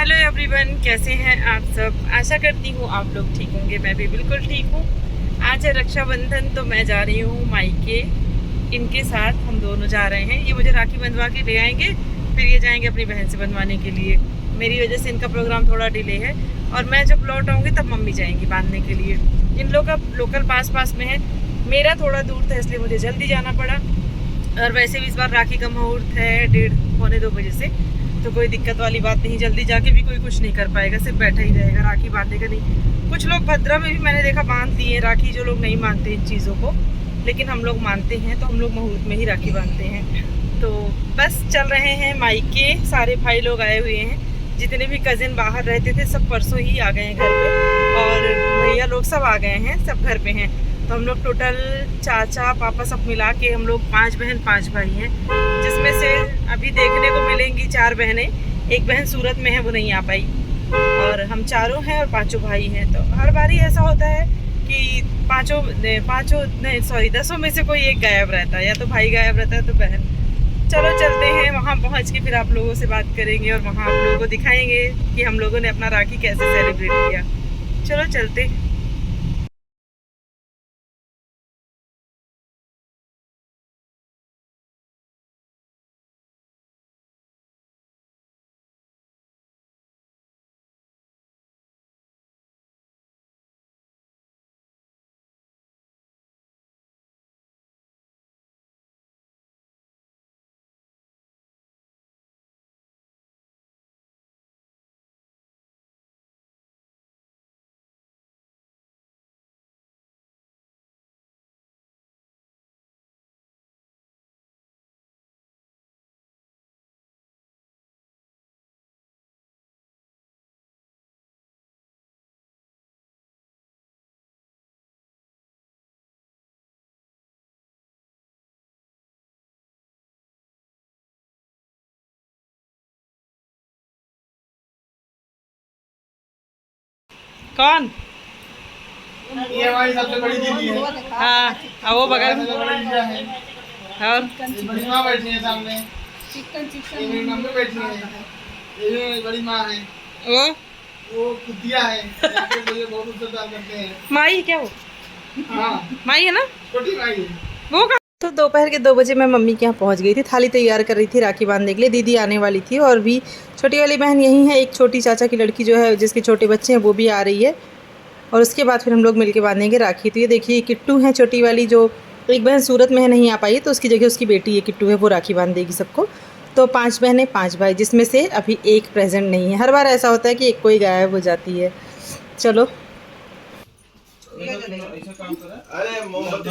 Hello everyone, कैसे हैं आप सब। आशा करती हूँ आप लोग ठीक होंगे। मैं भी बिल्कुल ठीक हूँ। आज है रक्षाबंधन, तो मैं जा रही हूँ मायके। इनके साथ हम दोनों जा रहे हैं। ये मुझे राखी बंधवा के ले आएंगे, फिर ये जाएंगे अपनी बहन से बंधवाने के लिए। मेरी वजह से इनका प्रोग्राम थोड़ा डिले है, और मैं जब लौट आऊँगी तब मम्मी जाएंगी बांधने के लिए। इन लोग का लोकल पास में है, मेरा थोड़ा दूर था, इसलिए मुझे जल्दी जाना पड़ा। और वैसे भी इस बार राखी का मुहूर्त है 1:30-2 बजे से, तो कोई दिक्कत वाली बात नहीं। जल्दी जाके भी कोई कुछ नहीं कर पाएगा, सिर्फ बैठा ही रहेगा, राखी बांधेगा नहीं। कुछ लोग भद्रा में भी मैंने देखा बांध दिए राखी, जो लोग नहीं मानते इन चीज़ों को, लेकिन हम लोग मानते हैं, तो हम लोग मुहूर्त में ही राखी बांधते हैं। तो बस चल रहे हैं मायके। सारे भाई लोग आए हुए हैं, जितने भी कज़िन बाहर रहते थे सब परसों ही आ गए हैं घर पे, और भैया लोग सब आ गए हैं, सब घर पे हैं। तो हम लोग टोटल चाचा पापा सब मिला के हम लोग 5 बहन 5 भाई हैं, जिसमें से अभी देखने को मिलेंगी 4 बहनें। एक बहन सूरत में है, वो नहीं आ पाई, और हम चारों हैं और 5 भाई हैं। तो हर बारी ऐसा होता है कि 10 में से कोई एक गायब रहता है, या तो भाई गायब रहता है तो बहन। चलो चलते हैं, वहाँ पहुँच के फिर आप लोगों से बात करेंगे, और वहाँ आप लोगों को दिखाएंगे कि हम लोगों ने अपना राखी कैसे सेलिब्रेट किया। चलो चलते। कौन? ये हमारी सबसे बड़ी दीदी है। हाँ, वो बगल में। और बड़ी माँ बैठी है सामने, ये मेरी मम्मी बैठी है, ये मेरी बड़ी माँ है, वो कुतिया है, मुझे बहुत उत्साह करते हैं। माई क्या? वो हाँ, माई है ना, छोटी माई है। वो का। तो दोपहर के 2 बजे मैं मम्मी के यहाँ पहुँच गई थी, थाली तैयार कर रही थी राखी बांधने के लिए। दीदी आने वाली थी, और भी छोटी वाली बहन यहीं है। एक छोटी चाचा की लड़की जो है, जिसके छोटे बच्चे हैं, वो भी आ रही है, और उसके बाद फिर हम लोग मिलके बांधेंगे राखी। तो ये देखिए, किट्टू है छोटी वाली, जो एक बहन सूरत में है, नहीं आ पाई, तो उसकी जगह उसकी बेटी है किट्टू है, वो राखी बांध देगी सबको। तो 5 बहनें 5 भाई, जिसमें से अभी एक प्रेजेंट नहीं है। हर बार ऐसा होता है कि एक कोई गायब हो जाती है। चलो अरे मोमबत्ती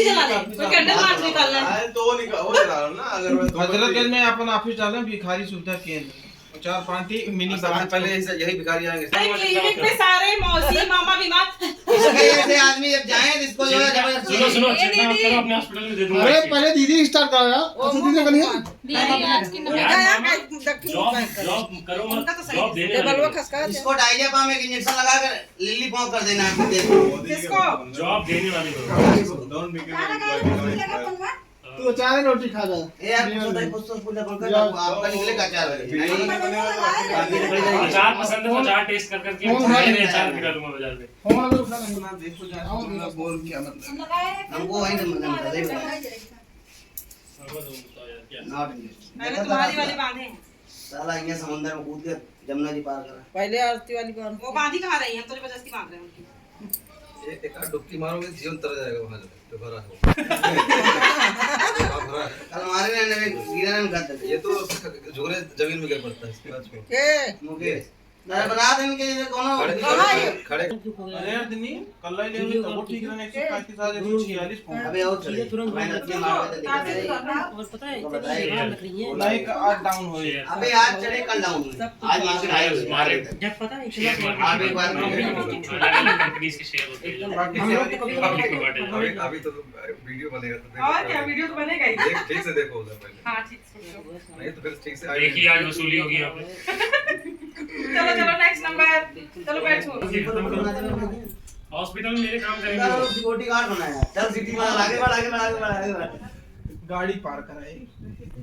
जला दे, कोई कैंडल मार्च निकालना है तो वो जला लो ना। अगर हजरतगंज में अपन ऑफिस डाले भिखारी सुविधा केंद्र, 4-5 थी मिनी बाहर, पहले यही भिखारी आएंगे। क्लिनिक में सारे मौसी मामा बीमार। ऐसे आदमी जब जाए इसको जो है सुनो चेक करो, अपने हॉस्पिटल में दे दूंगा। अरे पहले दीदी स्टार्ट करो यार, दीदी को नहीं जॉब करो मत, जॉब देने वाले इसको डायरिया में एक इंजेक्शन लगा कर लिली पॉप कर देना है। किसको? जॉब देने वाले को। तो 4 रोटी खा जा यार कुछ तो पूजा कर आपका निकलेगा 4 बजे। अचार पसंद है तो अचार टेस्ट कर करके मैं अचार खिला दूंगा बाजार में। फोन में खाना सुना देखो जा बोल क्या मतलब हमको वही मतलब मैंने तुम्हारी वाली बांधे हैं। साला यहाँ समुद्र में कूद के जमुना जी पार करा। पहले आरती वाली बांध, वो बांधी कहाँ रही है, हम तो जबरदस्ती बांध रहे हैं। एक डुबकी मारोगे जीवन तर जाएगा वहां जो भरा हो। कल हमारे ने गिरा ने कर दिया। ये तो झोरे जमीन में गिर पड़ता है इसके बाद में। के मुकेश ना बना देंगे ये कौन खड़े अरे यार दिनी कल ही ले तो वो ठीक रहने 135 146 फोन। अबे और चले मैंने अपने मार के और पता है ध्यान रख रही है। लाइक आज डाउन हो गया। अबे आज चढ़े कल डाउन हुए। आज मार्केट हाई हुई। मारे जब पता है आप एक बार कंपनीज के शेयर होते हैं, पब्लिक को बांटे। अभी तो वीडियो बनेगा तो और क्या, वीडियो तो बनेगा ही। देख ठीक से देखो उधर पहले। हाँ ठीक से। नहीं तो फिर ठीक से देखिए आज वसूली होगी यहाँ पे। चलो नेक्स्ट नंबर, चलो बैठो। हॉस्पिटल में मेरे काम करेंगे। सिक्योरिटी गार्ड बनाया। चल सिटी में आगे बढ़। गाड़ी पार कराई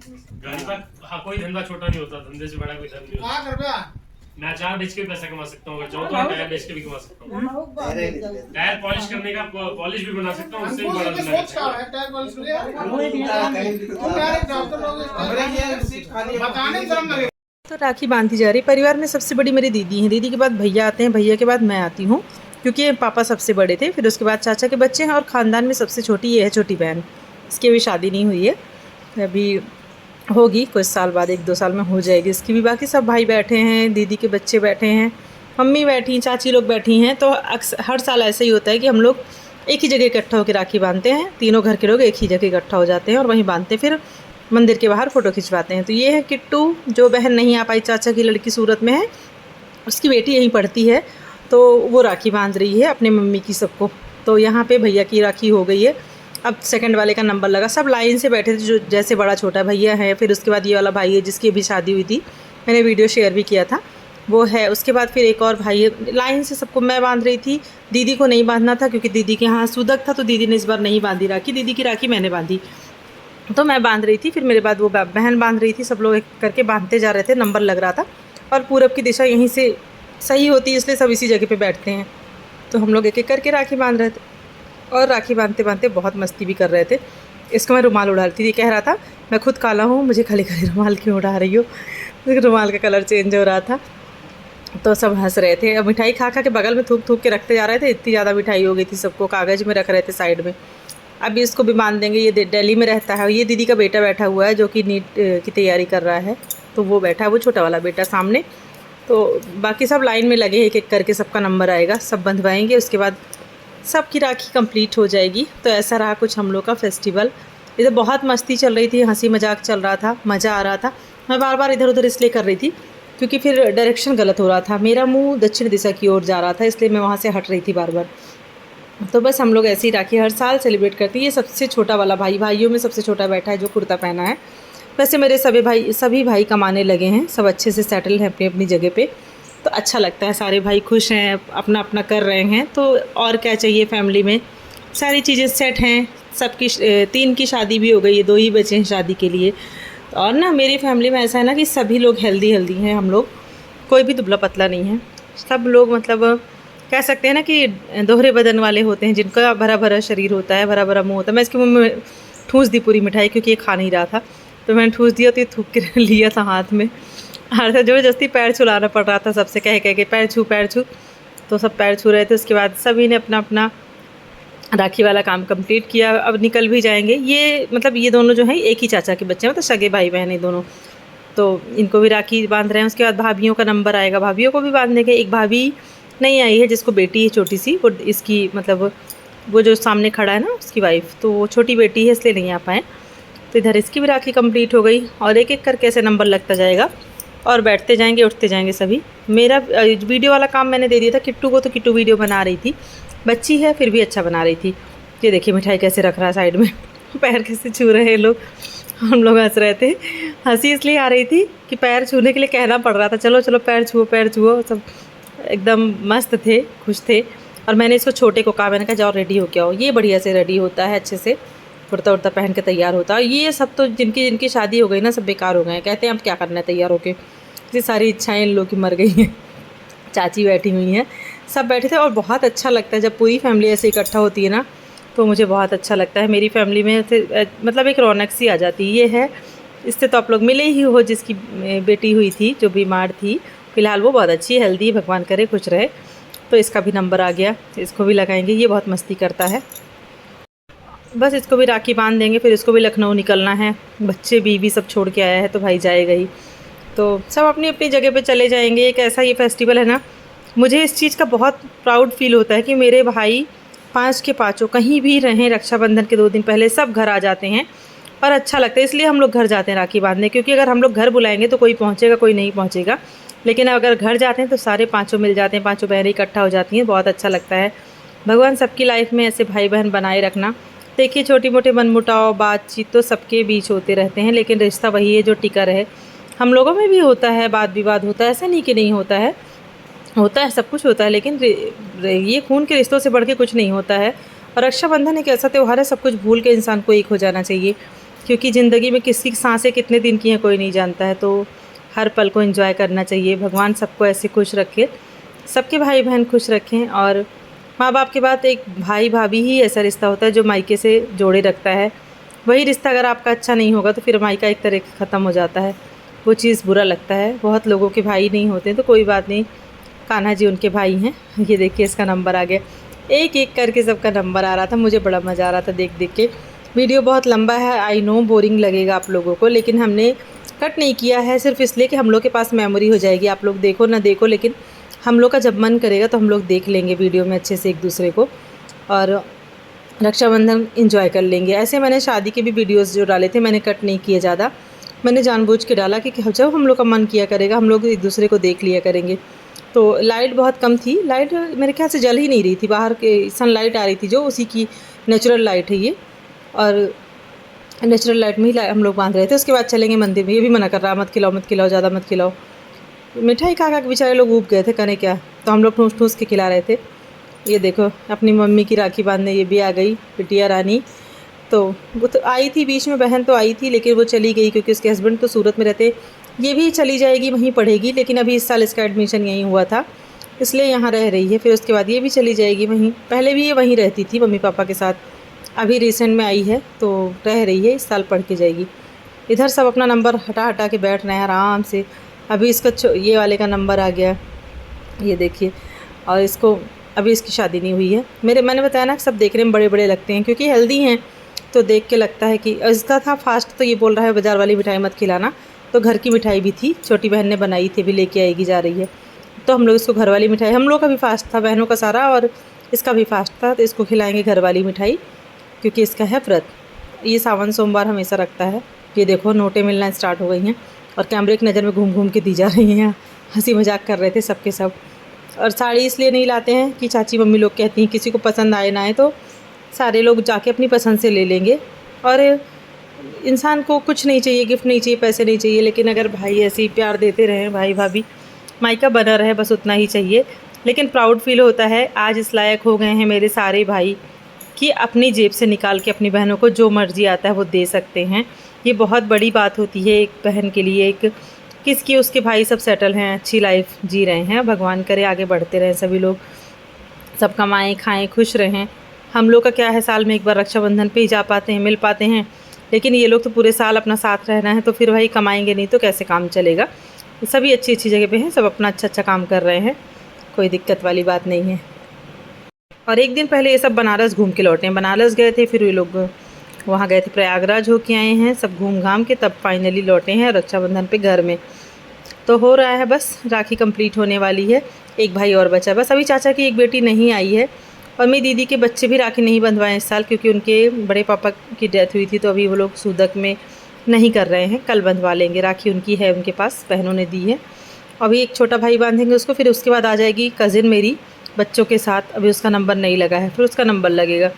गाड़ी पर हाँ, कोई धंधा छोटा नहीं होता, धंधे से बड़ा कोई धंधा नहीं होता। हाँ कर बे मैं अचार बेच के पैसा कमा सकता हूँ, अगर चाहूँ तो मैं टायर बेच के भी कमा सकता हूँ। टायर पॉलिश करने का पॉलिश भी बना सकता हूँ, उससे भी बड़ा हमको धंधा सोच क्या कर है टायर पॉलिश के लिए हमारे ये सीट खाली है। बताने में शर्म लगे। तो राखी बांधी जा रही। परिवार में सबसे बड़ी मेरी दीदी है, दीदी के बाद भैया आते हैं, भैया के बाद मैं आती हूँ, क्योंकि पापा सबसे बड़े थे, फिर उसके बाद चाचा के बच्चे हैं, और ख़ानदान में सबसे छोटी ये है छोटी बहन। इसकी अभी शादी नहीं हुई है, अभी होगी कुछ साल बाद, 1-2 साल में हो जाएगी इसकी भी। बाकी सब भाई बैठे हैं, दीदी के बच्चे बैठे हैं, मम्मी बैठी, चाची लोग बैठी हैं। तो अक्सर हर साल ऐसा ही होता है कि हम लोग एक ही जगह इकट्ठा होकर राखी बांधते हैं, तीनों घर के लोग एक ही जगह इकट्ठा हो जाते हैं और वहीं बांधते हैं, फिर मंदिर के बाहर फ़ोटो खिंचवाते हैं। तो ये है किट्टू, जो बहन नहीं आ पाई, चाचा की लड़की सूरत में है, उसकी बेटी यहीं पढ़ती है, तो वो राखी बांध रही है अपने मम्मी की सबको। तो यहाँ पे भैया की राखी हो गई है, अब सेकंड वाले का नंबर लगा। सब लाइन से बैठे थे, जो जैसे बड़ा छोटा भैया है, फिर उसके बाद ये वाला भाई है जिसकी अभी शादी हुई थी, मैंने वीडियो शेयर भी किया था, वो है। उसके बाद फिर एक और भाई है। लाइन से सबको मैं बांध रही थी, दीदी को नहीं बांधना था क्योंकि दीदी के यहाँ सूदक था, तो दीदी ने इस बार नहीं बांधी राखी, दीदी की राखी मैंने बांधी, तो मैं बांध रही थी। फिर मेरे बाद वो बहन बांध रही थी, सब लोग एक करके बांधते जा रहे थे, नंबर लग रहा था। और पूरब की दिशा यहीं से सही होती है, इसलिए सब इसी जगह पे बैठते हैं। तो हम लोग एक एक करके राखी बांध रहे थे, और राखी बांधते बांधते बहुत मस्ती भी कर रहे थे। इसको मैं रुमाल उड़ा रही थी, ये कह रहा था मैं खुद काला हूँ, मुझे खाली खाली रुमाल क्यों उड़ा रही हो, रुमाल का कलर चेंज हो रहा था। तो सब हंस रहे थे। अब मिठाई खा खा के बगल में थूक थूक के रखते जा रहे थे, इतनी ज़्यादा मिठाई हो गई थी, सबको कागज़ में रख रहे थे साइड में। अभी इसको भी बांध देंगे, ये दिल्ली में रहता है, ये दीदी का बेटा बैठा हुआ है जो कि नीट की तैयारी कर रहा है, तो वो बैठा है, वो छोटा वाला बेटा सामने। तो बाकी सब लाइन में लगे, एक एक करके सबका नंबर आएगा, सब बंधवाएंगे, उसके बाद सबकी राखी कंप्लीट हो जाएगी। तो ऐसा रहा कुछ हम लोग का फेस्टिवल। इधर बहुत मस्ती चल रही थी, हंसी मजाक चल रहा था, मज़ा आ रहा था। मैं बार बार इधर उधर इसलिए कर रही थी क्योंकि फिर डायरेक्शन गलत हो रहा था, मेरा मुंह दक्षिण दिशा की ओर जा रहा था, इसलिए मैं वहाँ से हट रही थी बार बार। तो बस हम लोग ऐसे ही राखी हर साल सेलिब्रेट करते हैं। ये सबसे छोटा वाला भाई, भाइयों में सबसे छोटा बैठा है जो कुर्ता पहना है। वैसे मेरे सभी भाई कमाने लगे हैं, सब अच्छे से सेटल हैं अपनी अपनी जगह पे, तो अच्छा लगता है, सारे भाई खुश हैं, अपना अपना कर रहे हैं। तो और क्या चाहिए, फैमिली में सारी चीज़ें सेट हैं। सबकी 3 की शादी भी हो गई है, 2 ही बचे हैं शादी के लिए। और ना मेरी फैमिली में ऐसा है ना कि सभी लोग हेल्दी हैं, हम लोग कोई भी दुबला पतला नहीं है, सब लोग मतलब कह सकते हैं ना कि दोहरे बदन वाले होते हैं, जिनका भरा भरा शरीर होता है, भरा भरा मुँह होता है। मैं इसके मुँह में ठूस दी पूरी मिठाई, क्योंकि ये खा नहीं रहा था, तो मैंने ठूस दिया, तो ये थूक के लिया था हाथ में। और ज़बरदस्ती पैर छुलाना पड़ रहा था सबसे, कह के पैर छू, तो सब पैर छू रहे थे। उसके बाद सभी ने अपना अपना राखी वाला काम कंप्लीट किया, अब निकल भी जाएंगे। ये मतलब ये दोनों जो हैं एक ही चाचा के बच्चे हैं, मतलब सगे भाई बहन है दोनों, तो इनको भी राखी बांध रहे हैं। उसके बाद भाभियों का नंबर आएगा, भाभियों को भी बांध देंगे। एक भाभी नहीं आई है जिसको बेटी है छोटी सी, वो इसकी मतलब वो जो सामने खड़ा है ना उसकी वाइफ, तो वो छोटी बेटी है इसलिए नहीं आ पाए। तो इधर इसकी भी राखी कंप्लीट हो गई, और एक एक करके ऐसे नंबर लगता जाएगा और बैठते जाएंगे, उठते जाएंगे सभी। मेरा वीडियो वाला काम मैंने दे दिया था किट्टू को, तो किट्टू वीडियो बना रही थी, बच्ची है फिर भी अच्छा बना रही थी। ये देखिए मिठाई कैसे रख रहा है साइड में, पैर कैसे छू रहे हैं लोग, हम लोग हंस रहे थे। हंसी इसलिए आ रही थी कि पैर छूने के लिए कहना पड़ रहा था, चलो चलो पैर छुओ। सब एकदम मस्त थे, खुश थे। और मैंने इसको छोटे को कहा, मैंने कहा जाओ रेडी हो के आओ। ये बढ़िया से रेडी होता है, अच्छे से कुर्ता उर्ता पहन के तैयार होता है। ये सब तो जिनकी शादी हो गई ना, सब बेकार हो गए हैं, कहते हैं अब क्या करना है तैयार होके, ये सारी इच्छाएं इन लोग की मर गई हैं। चाची बैठी हुई हैं, सब बैठे थे, और बहुत अच्छा लगता है जब पूरी फैमिली ऐसे इकट्ठा होती है ना, तो मुझे बहुत अच्छा लगता है। मेरी फैमिली में मतलब एक रौनक सी आ जाती है। ये है, इससे तो आप लोग मिले ही हो, जिसकी बेटी हुई थी जो बीमार थी, फ़िलहाल वो बहुत अच्छी है, हेल्दी, भगवान करे खुश रहे। तो इसका भी नंबर आ गया, इसको भी लगाएंगे। ये बहुत मस्ती करता है। बस इसको भी राखी बांध देंगे, फिर इसको भी लखनऊ निकलना है, बच्चे बीवी सब छोड़ के आया है, तो भाई जाएगा ही। तो सब अपनी अपनी जगह पे चले जाएंगे। एक ऐसा ये फेस्टिवल है ना, मुझे इस चीज़ का बहुत प्राउड फील होता है कि मेरे भाई 5 के 5 कहीं भी रहें, रक्षाबंधन के 2 दिन पहले सब घर आ जाते हैं, और अच्छा लगता है। इसलिए हम लोग घर जाते हैं राखी बांधने, क्योंकि अगर हम लोग घर बुलाएंगे तो कोई पहुँचेगा, कोई नहीं पहुँचेगा। लेकिन अगर घर जाते हैं तो सारे 5 मिल जाते हैं, 5 बहनें इकट्ठा हो जाती हैं, बहुत अच्छा लगता है। भगवान सबकी लाइफ में ऐसे भाई बहन बनाए रखना। देखिए छोटी मोटे मनमुटाव बातचीत तो सबके बीच होते रहते हैं, लेकिन रिश्ता वही है जो टिका रहे। हम लोगों में भी होता है, वाद विवाद होता है, ऐसा नहीं कि नहीं होता है, सब कुछ होता है, लेकिन ये खून के रिश्तों से बढ़ के कुछ नहीं होता है। और रक्षाबंधन एक ऐसा त्यौहार है, सब कुछ भूल के इंसान को एक हो जाना चाहिए। क्योंकि ज़िंदगी में किसकी सांसें कितने दिन की हैं कोई नहीं जानता है, तो हर पल को एंजॉय करना चाहिए। भगवान सबको ऐसे खुश रखे, सबके भाई बहन खुश रखें। और माँ बाप के बाद एक भाई भाभी ही ऐसा रिश्ता होता है जो मायके से जोड़े रखता है। वही रिश्ता अगर आपका अच्छा नहीं होगा तो फिर मायका एक तरह ख़त्म हो जाता है, वो चीज़ बुरा लगता है। बहुत लोगों के भाई नहीं होते तो कोई बात नहीं, कान्हा जी उनके भाई हैं। ये देखिए इसका नंबर आ गया, एक एक करके सबका नंबर आ रहा था। मुझे बड़ा मज़ा आ रहा था देख देख के। वीडियो बहुत लंबा है, आई नो बोरिंग लगेगा आप लोगों को, लेकिन हमने कट नहीं किया है सिर्फ इसलिए कि हम लोग के पास मेमोरी हो जाएगी। आप लोग देखो ना देखो, लेकिन हम लोग का जब मन करेगा तो हम लोग देख लेंगे वीडियो में अच्छे से एक दूसरे को, और रक्षाबंधन एंजॉय कर लेंगे। ऐसे मैंने शादी के भी वीडियोस जो डाले थे मैंने कट नहीं किए ज़्यादा, मैंने जानबूझ के डाला कि जब हम लोग का मन किया करेगा हम लोग एक दूसरे को देख लिया करेंगे। तो लाइट बहुत कम थी, लाइट मेरे ख्याल से जल ही नहीं रही थी, बाहर के सनलाइट आ रही थी जो उसी की नेचुरल लाइट है ये, और नेचुरल लाइट में ही हम लोग बांध रहे थे। उसके बाद चलेंगे मंदिर में। ये भी मना कर रहा मत खिलाओ मत खिलाओ, ज़्यादा मत खिलाओ। मिठाई खा के बेचारे लोग ऊब गए थे, करें क्या, तो हम लोग ठूस ठूस के खिला रहे थे। ये देखो अपनी मम्मी की राखी बांधने ये भी आ गई बिटिया रानी। तो वो तो आई थी बीच में, बहन तो आई थी लेकिन वो चली गई क्योंकि उसके हस्बैंड तो सूरत में रहते। ये भी चली जाएगी, वहीं पढ़ेगी, लेकिन अभी इस साल इसका एडमिशन यहीं हुआ था इसलिए यहाँ रह रही है। फिर उसके बाद ये भी चली जाएगी वहीं, पहले भी ये वहीं रहती थी मम्मी पापा के साथ, अभी रिसेंट में आई है तो रह रही है, इस साल पढ़ के जाएगी। इधर सब अपना नंबर हटा हटा के बैठ रहे हैं आराम से। अभी इसका ये वाले का नंबर आ गया, ये देखिए, और इसको अभी इसकी शादी नहीं हुई है। मैंने बताया ना सब देखने में बड़े बड़े लगते हैं क्योंकि हेल्दी हैं, तो देख के लगता है कि इसका था फास्ट। तो ये बोल रहा है बाज़ार वाली मिठाई मत खिलाना, तो घर की मिठाई भी थी, छोटी बहन ने बनाई थी, भी लेके आएगी जा रही है। तो हम लोग इसको घर वाली मिठाई, हम लोग का भी फास्ट था बहनों का सारा और इसका भी फास्ट था, तो इसको खिलाएँगे घर वाली मिठाई क्योंकि इसका है व्रत। ये सावन सोमवार हमेशा रखता है। ये देखो नोटें मिलना स्टार्ट हो गई हैं और कैमरे की नज़र में घूम घूम के दी जा रही हैं। हंसी मजाक कर रहे थे सबके सब। और साड़ी इसलिए नहीं लाते हैं कि चाची मम्मी लोग कहती हैं किसी को पसंद आए ना आए तो सारे लोग जाके अपनी पसंद से ले लेंगे। और इंसान को कुछ नहीं चाहिए, गिफ्ट नहीं चाहिए, पैसे नहीं चाहिए, लेकिन अगर भाई ऐसे ही प्यार देते रहें, भाई भाभी मायका बना रहे, बस उतना ही चाहिए। लेकिन प्राउड फील होता है आज इस लायक हो गए हैं मेरे सारे भाई कि अपनी जेब से निकाल के अपनी बहनों को जो मर्ज़ी आता है वो दे सकते हैं। ये बहुत बड़ी बात होती है एक बहन के लिए। एक किसकी, उसके भाई सब सेटल हैं, अच्छी लाइफ जी रहे हैं, भगवान करे आगे बढ़ते रहें सभी लोग, सब कमाएं खाएं खुश रहें। हम लोग का क्या है, साल में एक बार रक्षाबंधन पे ही जा पाते हैं, मिल पाते हैं, लेकिन ये लोग तो पूरे साल अपना साथ रहना है, तो फिर भाई कमाएंगे नहीं तो कैसे काम चलेगा। सभी अच्छी अच्छी जगह पे हैं, सब अपना अच्छा अच्छा काम कर रहे हैं, कोई दिक्कत वाली बात नहीं है। और एक दिन पहले ये सब बनारस घूम के लौटे हैं, बनारस गए थे, फिर ये लोग वहाँ गए थे, प्रयागराज होके आए हैं, सब घूम घाम के तब फाइनली लौटे हैं रक्षाबंधन पे घर में। तो हो रहा है बस, राखी कंप्लीट होने वाली है, एक भाई और बचा बस। अभी चाचा की एक बेटी नहीं आई है और मेरी दीदी के बच्चे भी राखी नहीं बंधवाए इस साल क्योंकि उनके बड़े पापा की डेथ हुई थी, तो अभी वो लोग सूदक में नहीं कर रहे हैं, कल बंधवा लेंगे। राखी उनकी है, उनके पास बहनों ने दी है। अभी एक छोटा भाई बांधेंगे उसको, फिर उसके बाद आ जाएगी कज़िन मेरी बच्चों के साथ, अभी उसका नंबर नहीं लगा है, फिर उसका नंबर लगेगा।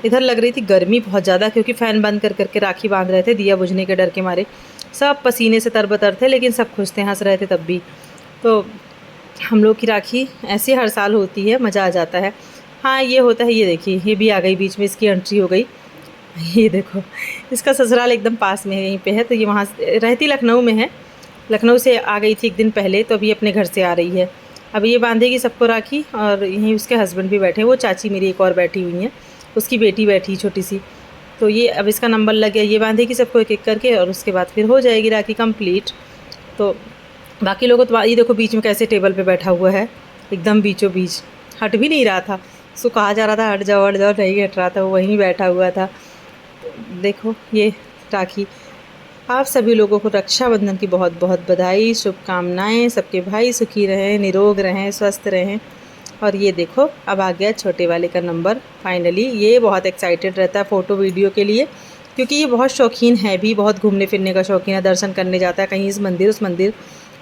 इधर लग रही थी गर्मी बहुत ज़्यादा क्योंकि फ़ैन बंद कर करके राखी बांध रहे थे, दिया बुझने के डर के मारे। सब पसीने से तरबतर थे लेकिन सब खुश थे, हंस रहे थे तब भी। तो हम लोग की राखी ऐसे हर साल होती है, मज़ा आ जाता है। हाँ ये होता है, ये देखिए ये भी आ गई बीच में, इसकी एंट्री हो गई। ये देखो इसका ससुराल एकदम पास में यहीं पे है, तो ये वहाँ रहती लखनऊ में है, लखनऊ से आ गई थी एक दिन पहले, तो अभी अपने घर से आ रही है। अभी ये बांधेगी सबको राखी और यहीं उसके हस्बैंड भी बैठे हैं, वो चाची मेरी एक और बैठी हुई हैं, उसकी बेटी बैठी छोटी सी। तो ये अब इसका नंबर लग गया, ये बांधेगी सबको एक एक करके और उसके बाद फिर हो जाएगी राखी कंप्लीट। तो बाकी लोगों तो ये देखो बीच में कैसे टेबल पे बैठा हुआ है, एकदम बीचों बीच, हट भी नहीं रहा था। उसको कहा जा रहा था हट जाओ, नहीं हट रहा था, वो वहीं बैठा हुआ था। तो देखो ये राखी। आप सभी लोगों को रक्षाबंधन की बहुत बहुत बधाई, शुभकामनाएँ। सबके भाई सुखी रहें, निरोग रहें, स्वस्थ रहें। और ये देखो अब आ गया छोटे वाले का नंबर फाइनली। ये बहुत एक्साइटेड रहता है फ़ोटो वीडियो के लिए क्योंकि ये बहुत शौकीन है भी, बहुत घूमने फिरने का शौकीन है, दर्शन करने जाता है कहीं इस मंदिर उस मंदिर,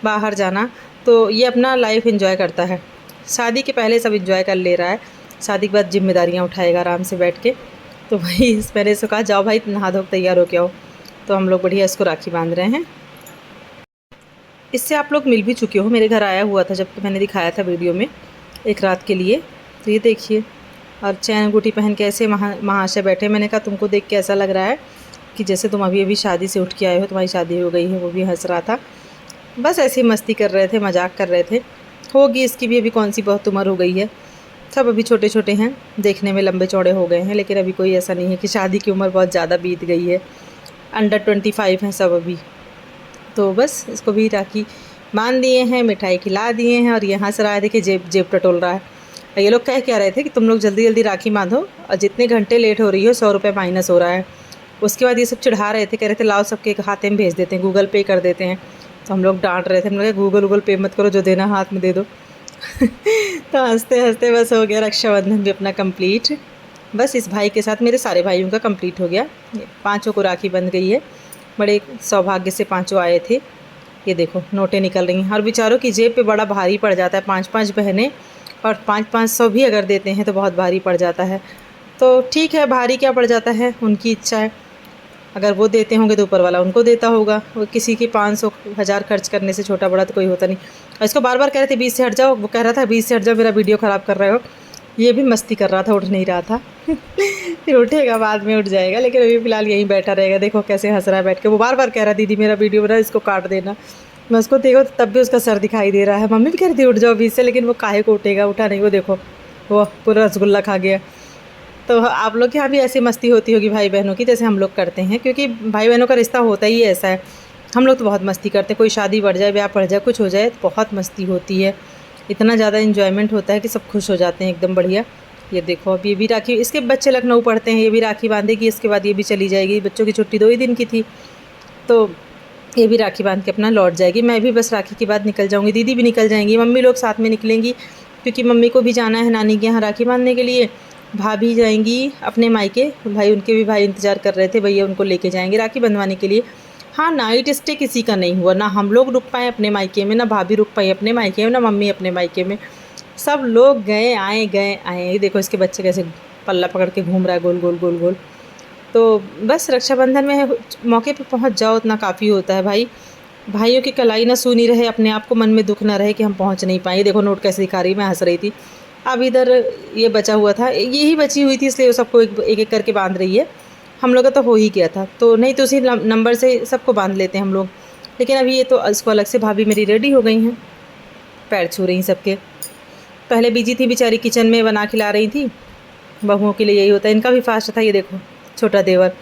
बाहर जाना। तो ये अपना लाइफ एंजॉय करता है। शादी के पहले सब एंजॉय कर ले रहा है, शादी के बाद जिम्मेदारियाँ उठाएगा आराम से बैठ के। तो वही मैंने इसको कहा जाओ भाई नहा धो तैयार हो के आओ। तो हम लोग बढ़िया इसको राखी बांध रहे हैं। इससे आप लोग मिल भी चुके हो, मेरे घर आया हुआ था जब मैंने दिखाया था वीडियो में एक रात के लिए। तो ये देखिए, और चैन अंगूठी पहन के ऐसे महाशय बैठे। मैंने कहा तुमको देख के ऐसा लग रहा है कि जैसे तुम अभी अभी शादी से उठ के आए हो, तुम्हारी शादी हो गई है। वो भी हंस रहा था, बस ऐसे ही मस्ती कर रहे थे, मजाक कर रहे थे। होगी इसकी भी अभी कौन सी बहुत उम्र हो गई है, सब अभी छोटे छोटे हैं, देखने में लंबे चौड़े हो गए हैं, लेकिन अभी कोई ऐसा नहीं है कि शादी की उम्र बहुत ज़्यादा बीत गई है। अंडर 25 हैं सब अभी। तो बस इसको भी राखी बांध दिए हैं, मिठाई खिला दिए हैं, और ये हंस रहा है, देखिए जेब टटोल रहा है। ये लोग कह क्या रहे थे कि तुम लोग जल्दी जल्दी राखी बांधो, और जितने घंटे लेट हो रही हो 100 रुपये माइनस हो रहा है। उसके बाद ये सब चिढ़ा रहे थे, कह रहे थे लाओ सबके एक खाते में भेज देते हैं, गूगल पे कर देते हैं। तो हम लोग डांट रहे थे, हम लोग गूगल पे मत करो, जो देना हाथ में दे दो। तो हंसते हंसते बस हो गया रक्षाबंधन भी अपना कंप्लीट। बस इस भाई के साथ मेरे सारे भाइयों का कंप्लीट हो गया, 5 को राखी बंध गई है। बड़े सौभाग्य से 5 आए थे। ये देखो नोटें निकल रही हैं, और बेचारों की जेब पे बड़ा भारी पड़ जाता है। 5-5 बहनें और 500-500 भी अगर देते हैं तो बहुत भारी पड़ जाता है। तो ठीक है, भारी क्या पड़ जाता है, उनकी इच्छा है। अगर वो देते होंगे तो ऊपर वाला उनको देता होगा। वो किसी की 500-1000 खर्च करने से छोटा बड़ा तो कोई होता नहीं। और इसको बार बार कह रहे थे 20 से हट जाओ, वो कह रहा था 20 से हट जाओ, मेरा वीडियो ख़राब कर रहे हो। ये भी मस्ती कर रहा था, उठ नहीं रहा था। फिर उठेगा, बाद में उठ जाएगा, लेकिन अभी फ़िलहाल यहीं बैठा रहेगा। देखो कैसे हंस रहा है बैठ के। वो बार बार कह रहा है दीदी मेरा वीडियो बना, इसको काट देना। मैं उसको देखो तब भी उसका सर दिखाई दे रहा है। मम्मी भी कह रही थी उठ जाओ 20 से, लेकिन वो काहे को उठेगा, उठा नहीं। वो देखो वो पूरा रसगुल्ला खा गया। तो आप लोग के यहाँ भी ऐसी मस्ती होती होगी भाई बहनों की, जैसे हम लोग करते हैं, क्योंकि भाई बहनों का रिश्ता होता ही ऐसा है। हम लोग तो बहुत मस्ती करते हैं, कोई शादी बढ़ जाए, ब्याह पड़ जाए, कुछ हो जाए, तो बहुत मस्ती होती है। इतना ज़्यादा इन्जॉयमेंट होता है कि सब खुश हो जाते हैं एकदम बढ़िया। ये देखो अब ये भी राखी, इसके बच्चे लखनऊ पढ़ते हैं, ये भी राखी बांधेगी, इसके बाद ये भी चली जाएगी। बच्चों की छुट्टी 2 ही दिन की थी, तो ये भी राखी बांध के अपना लौट जाएगी। मैं भी बस राखी के बाद निकल जाऊँगी, दीदी भी निकल जाएंगी, मम्मी लोग साथ में निकलेंगी, क्योंकि मम्मी को भी जाना है नानी के यहाँ राखी बांधने के लिए। भाभी जाएंगी अपने मायके, भाई उनके भी भाई इंतज़ार कर रहे थे, भैया उनको लेके जाएंगे राखी बंधवाने के लिए। हाँ, नाइट स्टे किसी का नहीं हुआ, ना हम लोग रुक पाए अपने मायके में, ना भाभी रुक पाई अपने मायके में, ना मम्मी अपने मायके में। सब लोग गए आए। देखो इसके बच्चे कैसे पल्ला पकड़ के घूम रहा है गोल गोल गोल गोल। तो बस रक्षाबंधन में मौके पे पहुंच जाओ, उतना काफ़ी होता है भाई। भाइयों की कलाई ना सूनी रहे, अपने आप को मन में दुख ना रहे कि हम पहुंच नहीं पाए। देखो नोट कैसे दिखा रही, मैं हंस रही थी। अब इधर ये बचा हुआ था, यही बची हुई थी, इसलिए वो सबको एक एक करके बांध रही है। हम लोग का तो हो ही गया था, तो नहीं तो उसी नंबर से सबको बांध लेते हैं हम लोग। लेकिन अभी ये तो इसको अलग से भाभी मेरी रेडी हो गई हैं, पैर छू रही सबके। पहले बिजी थी बेचारी, किचन में बना खिला रही थी। बहुओं के लिए यही होता है, इनका भी फास्ट था। ये देखो छोटा देवर,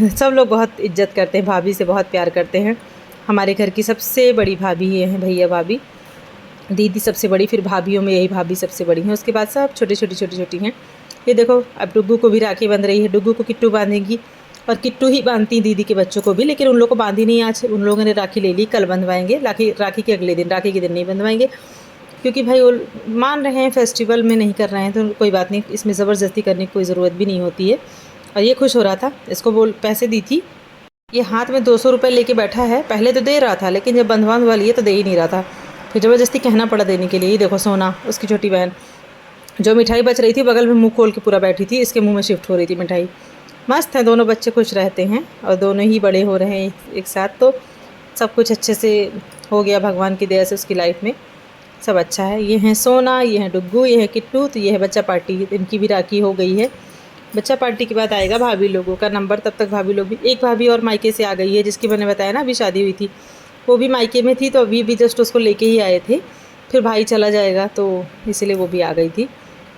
सब लोग बहुत इज्जत करते हैं, भाभी से बहुत प्यार करते हैं। हमारे घर की सबसे बड़ी भाभी ये हैं, भैया भाभी, दीदी सबसे बड़ी, फिर भाभीयों में यही भाभी सबसे बड़ी हैं, उसके बाद सब छोटी छोटी हैं। ये देखो अब डुग्गू को भी राखी बंध रही है। डुग्गू को किट्टू बांधेगी, और किट्टू ही बांधती दीदी के बच्चों को भी, लेकिन उन लोगों को बांधी नहीं आज। उन लोगों ने राखी ले ली, कल बंधवाएंगे। राखी के अगले दिन, राखी के दिन नहीं बंधवाएंगे, क्योंकि भाई वो मान रहे हैं, फेस्टिवल में नहीं कर रहे हैं, तो कोई बात नहीं, इसमें ज़बरदस्ती करने की कोई ज़रूरत भी नहीं होती है। और ये खुश हो रहा था, इसको पैसे दी थी, ये हाथ में 200 रुपये लेके बैठा है। पहले तो दे रहा था, लेकिन जब बंधवान वाली है तो दे ही नहीं रहा था, फिर ज़बरदस्ती कहना पड़ा देने के लिए। ये देखो सोना, उसकी छोटी बहन, जो मिठाई बच रही थी बगल में मुंह खोल के पूरा बैठी थी, इसके मुंह में शिफ्ट हो रही थी मिठाई। मस्त है, दोनों बच्चे खुश रहते हैं, और दोनों ही बड़े हो रहे हैं एक साथ, तो सब कुछ अच्छे से हो गया भगवान की दया से। उसकी लाइफ में सब अच्छा है। ये हैं सोना, ये हैं डुग्गू, ये है किट्टू, तो ये है बच्चा पार्टी, इनकी भी राखी हो गई है। बच्चा पार्टी के बाद आएगा भाभी लोगों का नंबर, तब तक भाभी लोग भी, एक भाभी और मायके से आ गई है, जिसकी मैंने बताया ना अभी शादी हुई थी, वो भी मायके में थी, तो अभी भी जस्ट उसको लेके ही आए थे। फिर भाई चला जाएगा, तो इसलिए वो भी आ गई थी।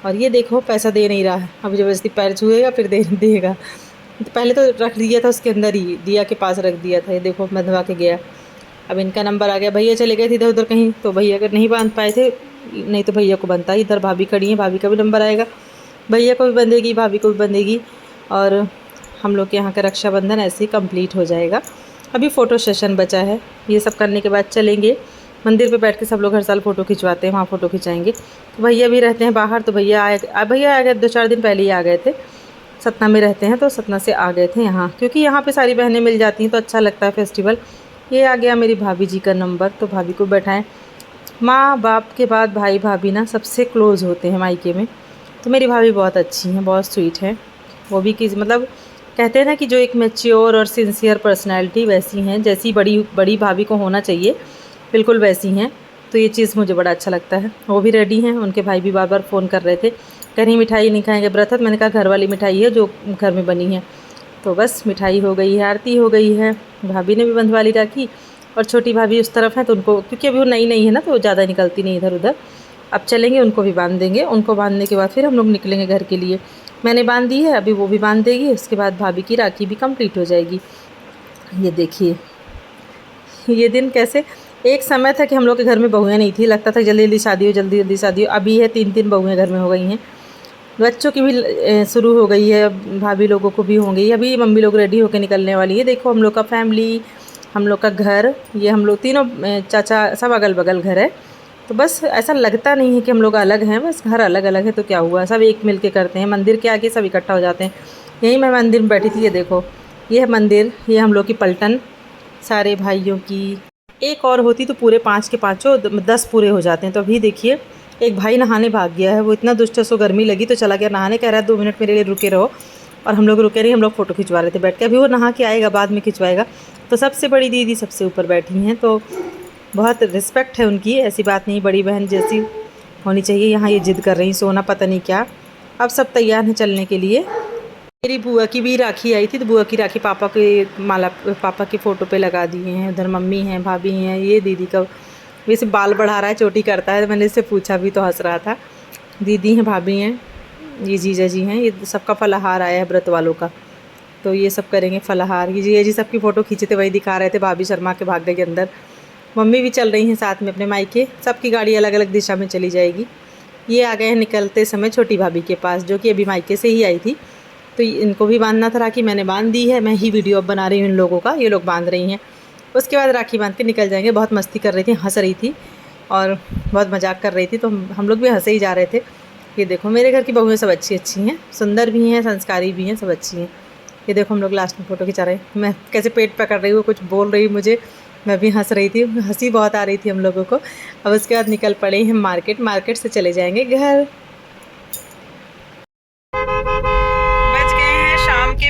और ये देखो पैसा दे नहीं रहा है, अब ज़बरदस्ती पैर छुएगा फिर देगा। तो पहले तो रख दिया था उसके अंदर ही, दिया के पास रख दिया था। ये देखो बंधवा के गया। अब इनका नंबर आ गया। भैया चले गए थे इधर उधर कहीं, तो भैया अगर नहीं बांध पाए थे, नहीं तो भैया को बनता। इधर भाभी खड़ी है, भाभी का भी नंबर आएगा, भैया को भी बंधेगी, भाभी को भी बंधेगी, और हम लोग के यहाँ का रक्षाबंधन ऐसे ही कंप्लीट हो जाएगा। अभी फ़ोटो सेशन बचा है, ये सब करने के बाद चलेंगे मंदिर पे। बैठ के सब लोग हर साल फ़ोटो खिंचवाते हैं, वहाँ फ़ोटो खिंचाएंगे। तो भैया भी रहते हैं बाहर, तो भैया आ गए 2-4 दिन पहले ही आ गए थे। सतना में रहते हैं, तो सतना से आ गए थे यहाँ, क्योंकि यहाँ पे सारी बहनें मिल जाती हैं, तो अच्छा लगता है फेस्टिवल। ये आ गया मेरी भाभी जी का नंबर, तो भाभी को बैठाएं। माँ बाप के बाद भाई भाभी ना सबसे क्लोज़ होते हैं मायके में, तो मेरी भाभी बहुत अच्छी हैं, बहुत स्वीट हैं। वो भी मतलब कहते हैं ना कि जो एक मैच्योर और सिंसियर पर्सनैलिटी, वैसी हैं, जैसी बड़ी भाभी को होना चाहिए, बिल्कुल वैसी हैं। तो ये चीज़ मुझे बड़ा अच्छा लगता है। वो भी रेडी हैं, उनके भाई भी बार बार फ़ोन कर रहे थे, कहीं मिठाई नहीं खाएंगे व्रत है। मैंने कहा घर वाली मिठाई है जो घर में बनी है, तो बस मिठाई हो गई है, आरती हो गई है, भाभी ने भी बंधवा ली राखी और छोटी भाभी उस तरफ है तो उनको, क्योंकि अभी वो नई नई है ना तो वो ज़्यादा निकलती नहीं इधर उधर। अब चलेंगे, उनको भी बांध देंगे। उनको बांधने के बाद फिर हम लोग निकलेंगे घर के लिए। मैंने बांध दी है, अभी वो भी बांध देगी, उसके बाद भाभी की राखी भी कंप्लीट हो जाएगी। ये देखिए ये दिन कैसे, एक समय था कि हम लोग के घर में बहुएँ नहीं थी, लगता था जल्दी जल्दी शादी हो, जल्दी जल्दी शादी हो। अभी है 3-3 बहुएँ घर में हो गई हैं, बच्चों की भी शुरू हो गई है, भाभी लोगों को भी हो गई। अभी मम्मी लोग रेडी होकर निकलने वाली है। देखो हम लोग का फैमिली, हम लोग का घर, ये हम लोग तीनों चाचा सब अगल बगल घर है। तो बस ऐसा लगता नहीं है कि हम लोग अलग हैं, बस घर अलग अलग है तो क्या हुआ, सब एक मिल के करते हैं। मंदिर के आगे सब इकट्ठा हो जाते हैं। यहीं मैं मंदिर में बैठी थी, ये देखो ये है मंदिर, ये हम लोग की पलटन सारे भाइयों की। एक और होती तो पूरे 5 के 5 10 पूरे हो जाते हैं। तो अभी देखिए एक भाई नहाने भाग गया है, वो इतना दुष्ट है, सो गर्मी लगी तो चला गया नहाने, कह रहा है 2 मिनट मेरे लिए रुके रहो। और हम लोग रुके नहीं, हम लोग फ़ोटो खिंचवा रहे थे बैठ के। अभी वो नहा के आएगा, बाद में खिंचवाएगा। तो सबसे बड़ी दीदी सबसे ऊपर बैठी हैं, तो बहुत रिस्पेक्ट है उनकी, ऐसी बात नहीं, बड़ी बहन जैसी होनी चाहिए। यहाँ ये जिद कर रही सोना पता नहीं क्या। अब सब तैयार हैं चलने के लिए। मेरी बुआ की भी राखी आई थी, तो बुआ की राखी पापा के माला पापा की फ़ोटो पे लगा दिए हैं। उधर मम्मी हैं, भाभी हैं, ये दीदी का वैसे बाल बढ़ा रहा है, चोटी करता है। मैंने इससे पूछा भी तो हंस रहा था। दीदी हैं, भाभी हैं, ये जीजा जी हैं। ये सबका फलाहार आया है व्रत वालों का, तो ये सब करेंगे फलाहार। ये जीजा जी सबकी फ़ोटो खींचे थे, वही दिखा रहे थे। भाभी शर्मा के भाग गई अंदर, मम्मी भी चल रही हैं साथ में अपने मायके। सबकी गाड़ी अलग अलग दिशा में चली जाएगी। ये आ गए हैं निकलते समय छोटी भाभी के पास, जो कि अभी मायके से ही आई थी। तो इनको भी बांधना था राखी, मैंने बांध दी है। मैं ही वीडियो अब बना रही हूँ इन लोगों का, ये लोग बांध रही हैं। उसके बाद राखी बांध के निकल जाएंगे। बहुत मस्ती कर रही थी, हंस रही थी और बहुत मजाक कर रही थी, तो हम लोग भी हंसे ही जा रहे थे। ये देखो मेरे घर की बहुएँ सब अच्छी अच्छी हैं, सुंदर भी हैं, संस्कारी भी हैं, सब अच्छी हैं। ये देखो हम लोग लास्ट में फ़ोटो खिंचा रहे हैं। मैं कैसे पेट पकड़ रही हूँ, कुछ बोल रही मुझे, मैं भी हंस रही थी, हंसी बहुत आ रही थी हम लोगों को। अब उसके बाद निकल पड़े हैं मार्केट, मार्केट से चले जाएंगे घर। बज गए हैं शाम के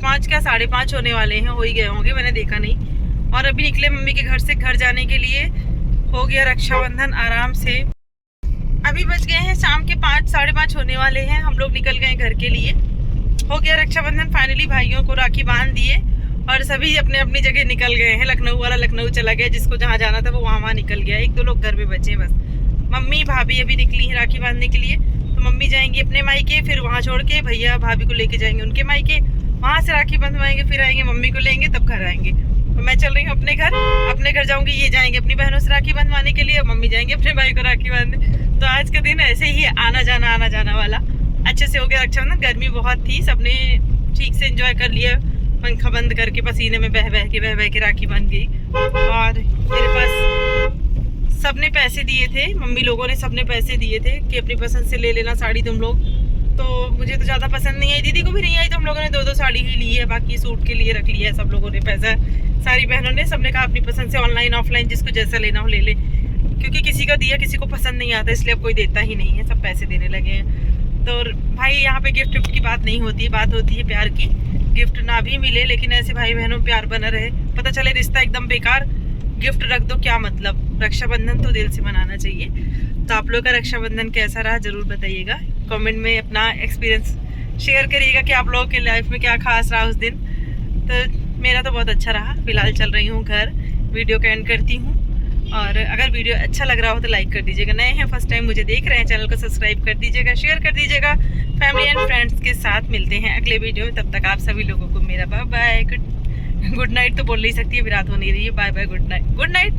5 क्या 5:30 होने वाले हैं, हो ही गए होंगे, मैंने देखा नहीं। और अभी निकले मम्मी के घर से घर जाने के लिए। हो गया रक्षाबंधन आराम से। अभी बज गए हैं शाम के 5-5:30 होने वाले हैं, हम लोग निकल गए घर के लिए। हो गया रक्षाबंधन फाइनली, भाइयों को राखी बांध दिए और सभी अपने अपनी जगह निकल गए हैं। लखनऊ वाला लखनऊ चला गया, जिसको जहाँ जाना था वो वहाँ निकल गया। 1-2 लोग घर में बचे बस। मम्मी भाभी अभी निकली हैं राखी बांधने के लिए। तो मम्मी जाएंगी अपने मायके, फिर वहाँ छोड़ के भैया भाभी को लेके जाएंगे उनके मायके, वहाँ से राखी बंधवाएंगे, फिर आएंगे मम्मी को लेंगे, तब घर आएंगे। तो मैं चल रही हूँ अपने घर जाऊँगी। ये जाएंगे अपनी बहनों से राखी बंधवाने के लिए, मम्मी जाएंगे अपने भाई को राखी बांधने। तो आज का दिन ऐसे ही आना जाना वाला अच्छे से हो गया रक्षाबंधन। गर्मी बहुत थी, सबने ठीक से एंजॉय कर लिया, पंखा बंद करके पसीने में बह बह के राखी बन गई। और मेरे पास सबने पैसे दिए थे, मम्मी लोगों ने सबने पैसे दिए थे कि अपनी पसंद से ले लेना साड़ी तुम लोग। तो मुझे तो ज़्यादा पसंद नहीं आई, दीदी को भी नहीं आई, तो हम लोगों ने 2-2 साड़ी ही ली है, बाकी सूट के लिए रख लिया है सब लोगों ने पैसा। सारी बहनों ने सबने कहा अपनी पसंद से ऑनलाइन ऑफलाइन जिसको जैसा लेना हो ले ले, क्योंकि किसी का दिया किसी को पसंद नहीं आता, इसलिए अब कोई देता ही नहीं है, सब पैसे देने लगे हैं। तो भाई यहाँ पे गिफ्ट विफ्ट की बात नहीं होती है, बात होती है प्यार की। गिफ्ट ना भी मिले लेकिन ऐसे भाई बहनों प्यार बना रहे, पता चले रिश्ता एकदम बेकार, गिफ्ट रख दो क्या मतलब। रक्षाबंधन तो दिल से मनाना चाहिए। तो आप लोग का रक्षाबंधन कैसा रहा ज़रूर बताइएगा, कमेंट में अपना एक्सपीरियंस शेयर करिएगा कि आप लोगों के लाइफ में क्या खास रहा उस दिन। तो मेरा तो बहुत अच्छा रहा। फिलहाल चल रही हूँ घर, वीडियो का एंड करती हूँ। और अगर वीडियो अच्छा लग रहा हो तो लाइक कर दीजिएगा, नए हैं फर्स्ट टाइम मुझे देख रहे हैं चैनल को सब्सक्राइब कर दीजिएगा, शेयर कर दीजिएगा। फैमिली एंड फ्रेंड्स के साथ मिलते हैं अगले वीडियो में, तब तक आप सभी लोगों को मेरा बाय बाय, गुड नाइट तो बोल नहीं सकती, अभी रात हो नहीं रही है। Bye bye, good night.